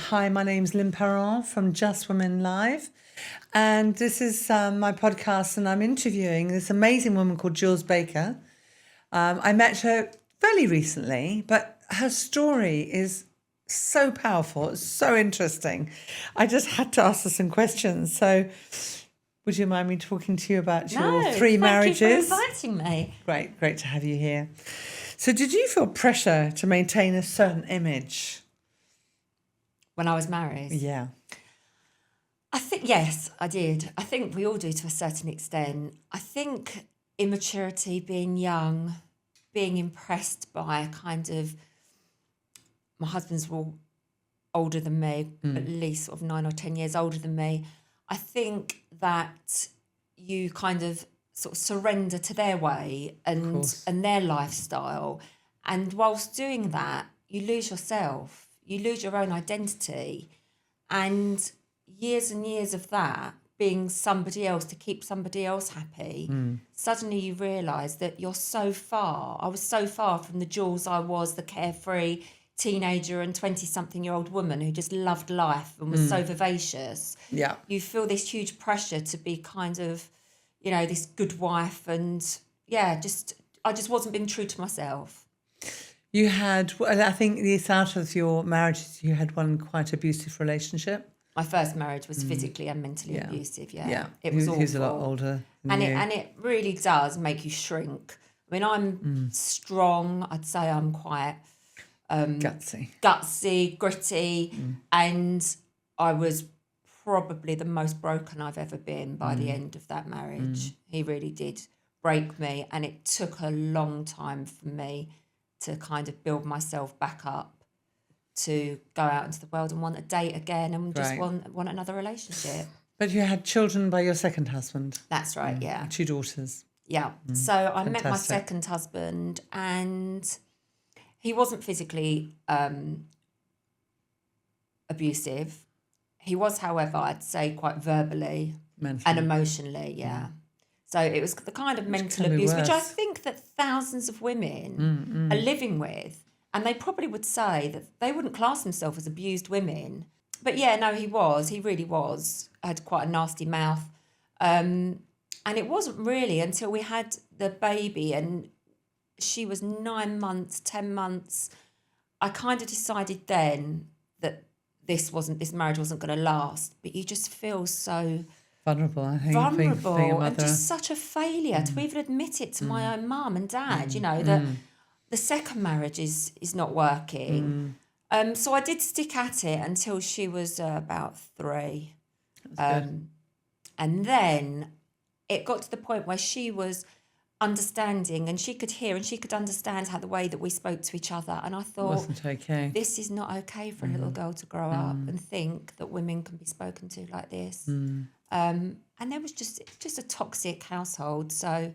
Hi, my name's Lynn Perron from Just Women Live. And this is my podcast, and I'm interviewing this amazing woman called Jules Baker. I met her fairly recently, but her story is so powerful. It's so interesting. I just had to ask her some questions. So would you mind me talking to you about your three marriages? Thank you for inviting me. Great to have you here. So did you feel pressure to maintain a certain image? When I was married? Yeah. I think, yes, I did. I think we all do to a certain extent. I think immaturity, being young, being impressed by kind of, my husband's all older than me, at least sort of 9 or 10 years older than me. I think that you kind of sort of surrender to their way and their lifestyle. And whilst doing that, you lose yourself. You lose your own identity. And years of that, being somebody else to keep somebody else happy, suddenly you realise that you're so far. I was so far from the Jules I was, the carefree teenager and 20-something-year-old woman who just loved life and was so vivacious. Yeah. You feel this huge pressure to be kind of, you know, this good wife, and I just wasn't being true to myself. You had, I think this out of your marriages, you had one quite abusive relationship. My first marriage was physically and mentally abusive. Yeah. It was awful. He was a lot older than you. And it really does make you shrink. I mean, I'm strong. I'd say I'm quite gutsy, gritty, and I was probably the most broken I've ever been by the end of that marriage. He really did break me, and it took a long time for me to kind of build myself back up to go out into the world and want a date again and just want another relationship. But you had children by your second husband. That's right, yeah. 2 daughters. Yeah. So I met my second husband, and he wasn't physically abusive. He was, however, I'd say quite verbally and emotionally, yeah. So it was the kind of mental abuse, which I think that thousands of women are living with. And they probably would say that they wouldn't class themselves as abused women. But yeah, no, he really was. Had quite a nasty mouth. And it wasn't really until we had the baby and she was 9 months, 10 months, I kind of decided then that this marriage wasn't going to last. But you just feel so vulnerable, I think. Vulnerable and just such a failure to even admit it to my own mum and dad, you know, that the second marriage is not working. So I did stick at it until she was about 3. And then it got to the point where she was understanding and she could hear and she could understand how the way that we spoke to each other. And I thought, wasn't okay. This is not okay for a little girl to grow up and think that women can be spoken to like this. And there was just a toxic household. So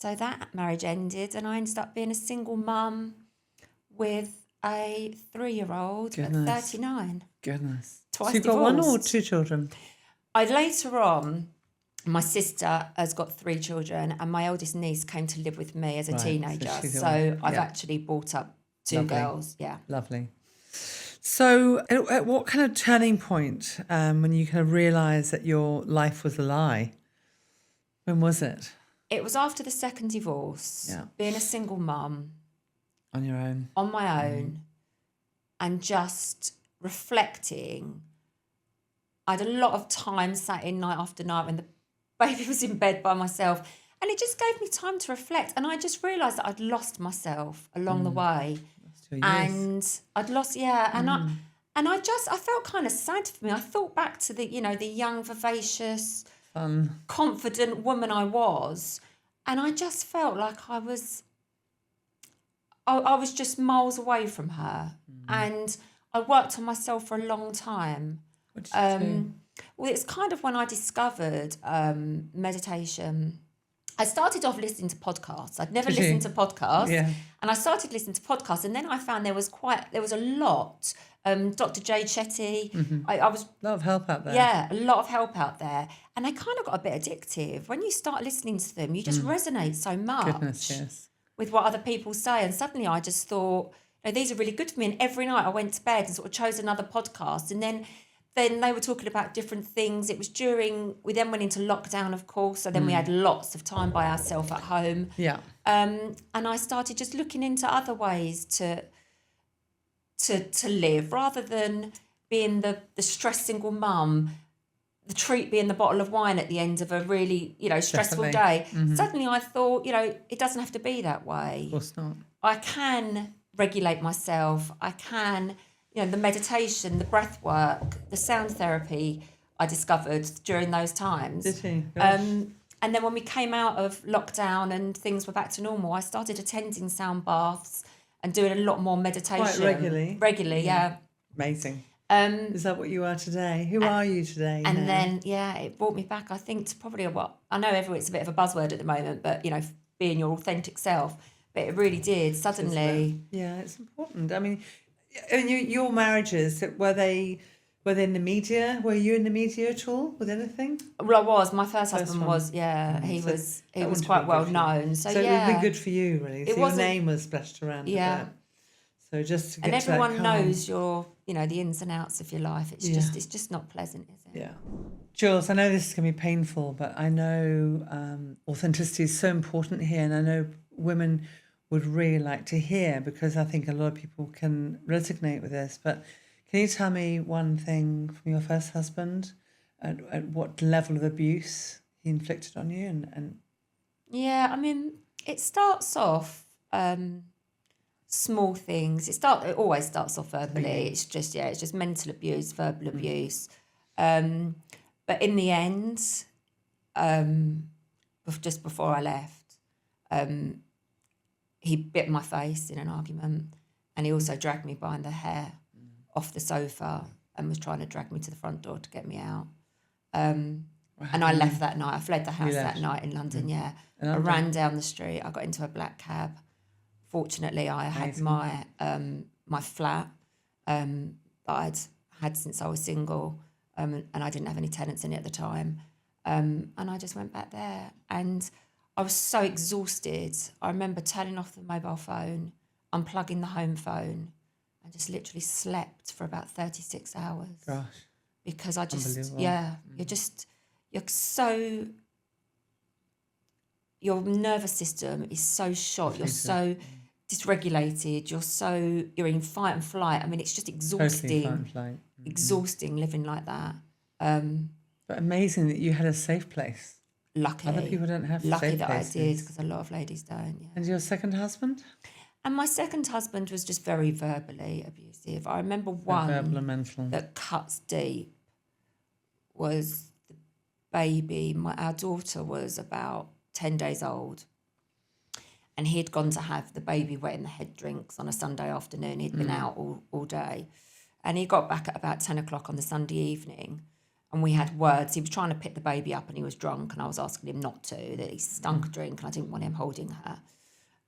that marriage ended, and I ended up being a single mum with a 3-year-old at 39. Goodness. Twice so you've divorced. got 1 or 2 children? Later on, my sister has got 3 children, and my eldest niece came to live with me as a teenager. So I've actually brought up 2 girls. Yeah. Lovely. So at what kind of turning point when you kind of realised that your life was a lie? When was it? It was after the second divorce, being a single mum. On your own? On my own, and just reflecting. I had a lot of time sat in night after night when the baby was in bed by myself, and it just gave me time to reflect, and I just realised that I'd lost myself along the way. And I'd lost, and I felt kind of sad for me. I thought back to the young, vivacious, confident woman I was, and I just felt like I was just miles away from her. And I worked on myself for a long time. What did you do? Well, it's kind of when I discovered meditation. I started off listening to podcasts. I'd never listened to podcasts. Yeah. And I started listening to podcasts, and then I found there was a lot. Dr. Jade Shetty. I was a lot of help out there. Yeah, a lot of help out there. And they kind of got a bit addictive. When you start listening to them, you just resonate so much Goodness, yes. with what other people say. And suddenly I just thought, these are really good for me. And every night I went to bed and sort of chose another podcast. And then they were talking about different things. It was we then went into lockdown, of course. So then we had lots of time by ourselves at home. Yeah. And I started just looking into other ways to live, rather than being the stressed single mum, the treat being the bottle of wine at the end of a really, stressful Definitely. day. Suddenly I thought, it doesn't have to be that way. Of course not. I can regulate myself. I can, the meditation, the breath work, the sound therapy I discovered during those times. Did you? Gosh. And then when we came out of lockdown and things were back to normal, I started attending sound baths and doing a lot more meditation. Quite regularly. Regularly, yeah. Amazing. Is that what you are today? Who are you today? And now? then, it brought me back, I think, to probably I know it's a bit of a buzzword at the moment, but, being your authentic self. But it really did, suddenly. Yeah, it's important. I mean, your marriages, were they in the media? Were you in the media at all with anything? Well, I was. My first husband one. was, he So was that was would quite be well good for you. known. So, So it would be good for you, really. So your wasn't- name was splashed around. Yeah. A bit. So just to get And to that everyone calm. knows the ins and outs of your life. It's just not pleasant, is it? Yeah. Jules, I know this is going to be painful, but I know authenticity is so important here, and I know women would really like to hear, because I think a lot of people can resonate with this. But can you tell me one thing from your first husband, at what level of abuse he inflicted on you? And Yeah, I mean, it starts off small things. It always starts off verbally. Okay. It's just mental abuse, verbal abuse. But in the end, just before I left, he bit my face in an argument, and he also dragged me by the hair off the sofa and was trying to drag me to the front door to get me out. And I left that night. I fled the house that night in London, yeah. I ran down the street. I got into a black cab. Fortunately, I had my flat that I'd had since I was single, and I didn't have any tenants in it at the time. And I just went back there, and I was so exhausted. I remember turning off the mobile phone, unplugging the home phone, and just literally slept for about 36 hours. gosh, Because I just, unbelievable. your nervous system is so shot. You're so dysregulated. You're in fight and flight. I mean, it's just exhausting. Totally fight and flight. Exhausting living like that. But amazing that you had a safe place. Lucky. Other people don't have Lucky safe that places. I did, because a lot of ladies don't. Yeah. And your second husband? And my second husband was just very verbally abusive. I remember one Verbal and mental. that cuts deep was the baby. Our daughter was about 10 days old, and he had gone to have the baby wet in the head drinks on a Sunday afternoon. He'd been out all day, and he got back at about 10 o'clock on the Sunday evening, and we had words. He was trying to pick the baby up, and he was drunk, and I was asking him not to, that he stunk a drink, and I didn't want him holding her.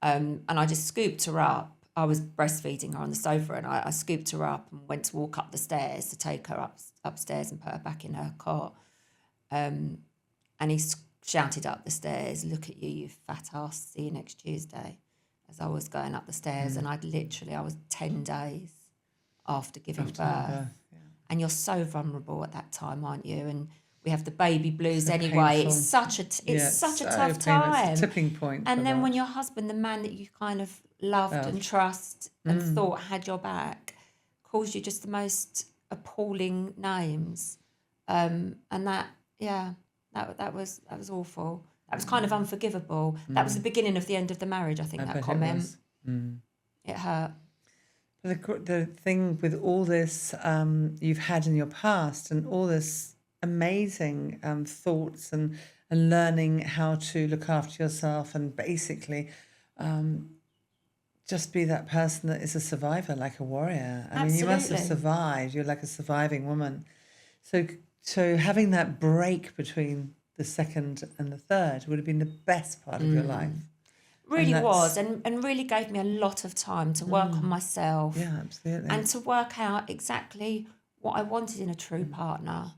And I just scooped her up. I was breastfeeding her on the sofa, and I scooped her up and went to walk up the stairs to take her upstairs and put her back in her cot. And he shouted up the stairs, "Look at you, you fat ass, see you next Tuesday," as I was going up the stairs. And I was 10 days after giving birth. Yeah. And you're so vulnerable at that time, aren't you? And we have the baby blues So anyway. painful. It's such a tough painful. time. It's a tipping point. And for then that. when your husband, the man that you kind of loved and trust and thought had your back, calls you just the most appalling names, and that was awful. That was kind of unforgivable. That was the beginning of the end of the marriage. I think that bet it comment. was. It hurt. The thing with all this you've had in your past, and all this amazing thoughts and learning how to look after yourself, and basically just be that person that is a survivor, like a warrior. I mean, you must have Absolutely. survived. You're like a surviving woman. So having that break between the second and the third would have been the best part of your life. Really that's- was, and really gave me a lot of time to work on myself. Yeah, absolutely. And to work out exactly what I wanted in a true partner,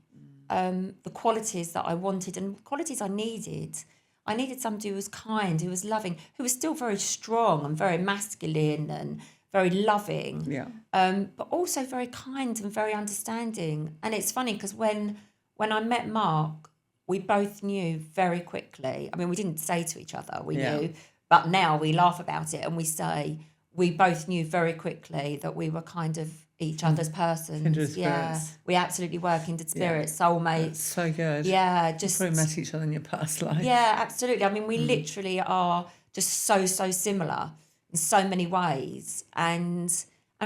the qualities that I wanted and qualities I needed. I needed somebody who was kind, who was loving, who was still very strong and very masculine and very loving, Yeah. but also very kind and very understanding. And it's funny because when I met Mark, we both knew very quickly. I mean, we didn't say to each other, we knew, but now we laugh about it and we say we both knew very quickly that we were kind of each other's persons. Kindred Yeah, spirits. we absolutely were kindred spirits, soulmates. That's so good. Yeah, You just probably met each other in your past life. yeah, absolutely. I mean, we literally are just so similar in so many ways, and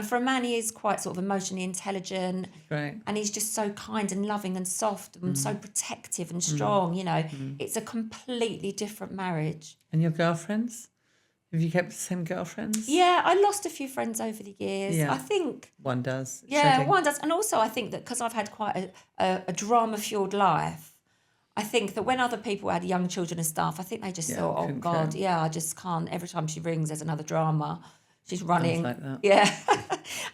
for a man, he is quite sort of emotionally intelligent, Great. and he's just so kind and loving and soft and so protective and strong. You know, it's a completely different marriage. And your girlfriends? Have you kept the same girlfriends? Yeah, I lost a few friends over the years. Yeah. I think. One does. Yeah, Shedding. one does. And also I think that because I've had quite a drama-fueled life, I think that when other people had young children and stuff, I think they just thought, oh, couldn't God, cope. yeah, I just can't. Every time she rings, there's another drama. She's running. like that. Yeah.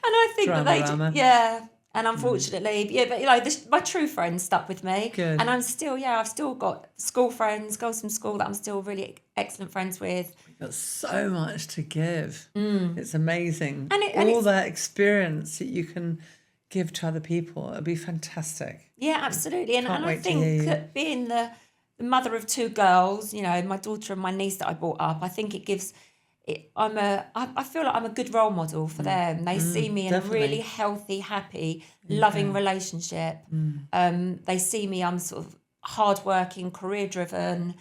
And I think that Drama-rama. yeah. And unfortunately, but you know, my true friends stuck with me. Good. And I've still got school friends, girls from school that I'm still really excellent friends with. You've got so much to give. It's amazing. And All it's- that experience that you can give to other people. It'd be fantastic. Yeah, absolutely. And Can't I wait to hear think you. that being the mother of two girls, you know, my daughter and my niece that I brought up, I think it gives it I feel like I'm a good role model for them. They see me in definitely. a really healthy, happy, loving relationship. They see me, I'm sort of hardworking, career driven,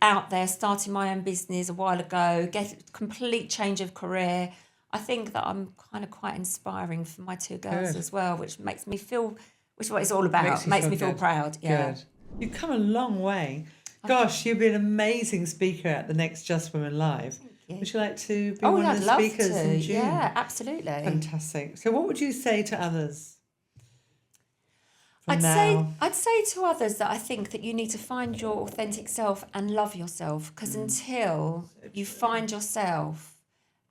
out there starting my own business a while ago, get a complete change of career. I think that I'm kind of quite inspiring for my two girls Good. as well, which makes me feel, which is what it's all about. you Makes feel me feel good. proud. Yeah. Good. You've come a long way. Gosh, you'll be an amazing speaker at the next Just Women Live. you. Would you like to be Oh, one yeah, of I'd the love speakers to. in June? Yeah, absolutely. Fantastic. So what would you say to others? I'd now? say to others that I think that you need to find your authentic self and love yourself, because until you find yourself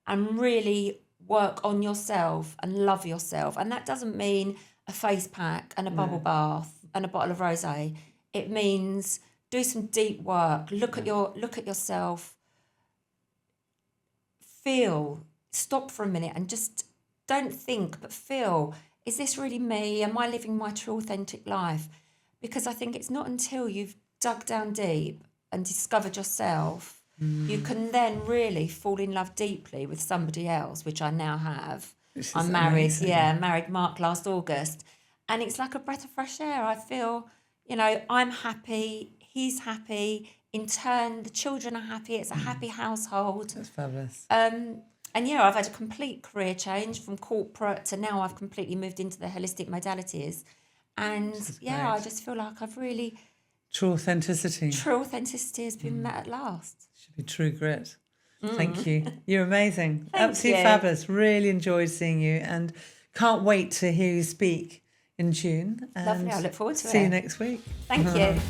and really work on yourself and love yourself, and that doesn't mean a face pack and a bubble bath and a bottle of rosé. It means do some deep work. Look at yourself. Feel. Stop for a minute and just don't think, but feel. Is this really me? Am I living my true authentic life? Because I think it's not until you've dug down deep and discovered yourself, you can then really fall in love deeply with somebody else, which I now have. Which is I'm married, amazing. married Mark last August. And it's like a breath of fresh air. I feel, you know, I'm happy, he's happy. In turn, the children are happy. It's a happy household. That's fabulous. And yeah, I've had a complete career change from corporate to now I've completely moved into the holistic modalities. And yeah, great. I just feel like I've really, True authenticity. true authenticity has been met at last. Should be true grit. Thank you. You're amazing. Thank Absolutely you. fabulous. Really enjoyed seeing you and can't wait to hear you speak in June. And Lovely, I look forward to see it. you next week. Thank you.